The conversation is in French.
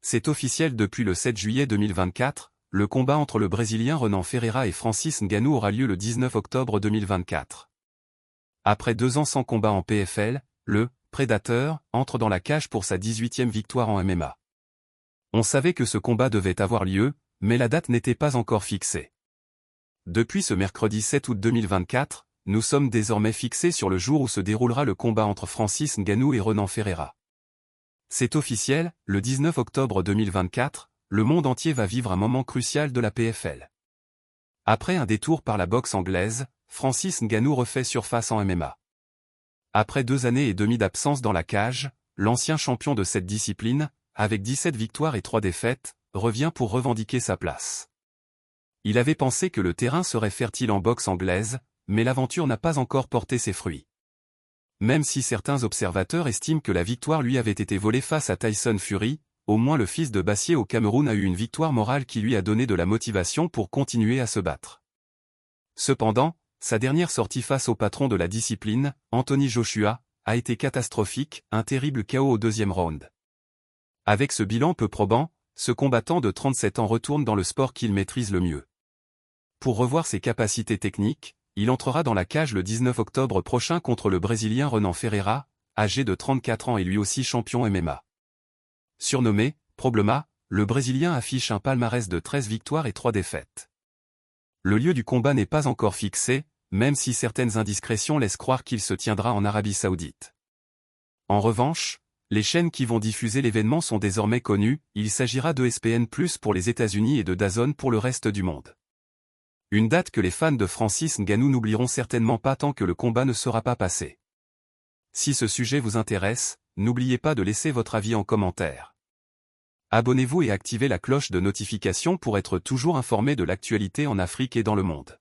C'est officiel depuis le 7 juillet 2024, le combat entre le Brésilien Renan Ferreira et Francis Ngannou aura lieu le 19 octobre 2024. Après 2 ans sans combat en PFL, le « Prédateur » entre dans la cage pour sa 18e victoire en MMA. On savait que ce combat devait avoir lieu, mais la date n'était pas encore fixée. Depuis ce mercredi 7 août 2024, nous sommes désormais fixés sur le jour où se déroulera le combat entre Francis Ngannou et Renan Ferreira. C'est officiel, le 19 octobre 2024, le monde entier va vivre un moment crucial de la PFL. Après un détour par la boxe anglaise, Francis Ngannou refait surface en MMA. Après 2 années et demie d'absence dans la cage, l'ancien champion de cette discipline, avec 17 victoires et 3 défaites, revient pour revendiquer sa place. Il avait pensé que le terrain serait fertile en boxe anglaise, mais l'aventure n'a pas encore porté ses fruits. Même si certains observateurs estiment que la victoire lui avait été volée face à Tyson Fury, au moins le fils de Bassier au Cameroun a eu une victoire morale qui lui a donné de la motivation pour continuer à se battre. Cependant, sa dernière sortie face au patron de la discipline, Anthony Joshua, a été catastrophique, un terrible KO au 2e round. Avec ce bilan peu probant, ce combattant de 37 ans retourne dans le sport qu'il maîtrise le mieux. Pour revoir ses capacités techniques, il entrera dans la cage le 19 octobre prochain contre le Brésilien Renan Ferreira, âgé de 34 ans et lui aussi champion MMA. Surnommé « Problema », le Brésilien affiche un palmarès de 13 victoires et 3 défaites. Le lieu du combat n'est pas encore fixé, même si certaines indiscrétions laissent croire qu'il se tiendra en Arabie Saoudite. En revanche, les chaînes qui vont diffuser l'événement sont désormais connues, il s'agira de ESPN+ pour les États-Unis et de DAZN pour le reste du monde. Une date que les fans de Francis Ngannou n'oublieront certainement pas tant que le combat ne sera pas passé. Si ce sujet vous intéresse, n'oubliez pas de laisser votre avis en commentaire. Abonnez-vous et activez la cloche de notification pour être toujours informé de l'actualité en Afrique et dans le monde.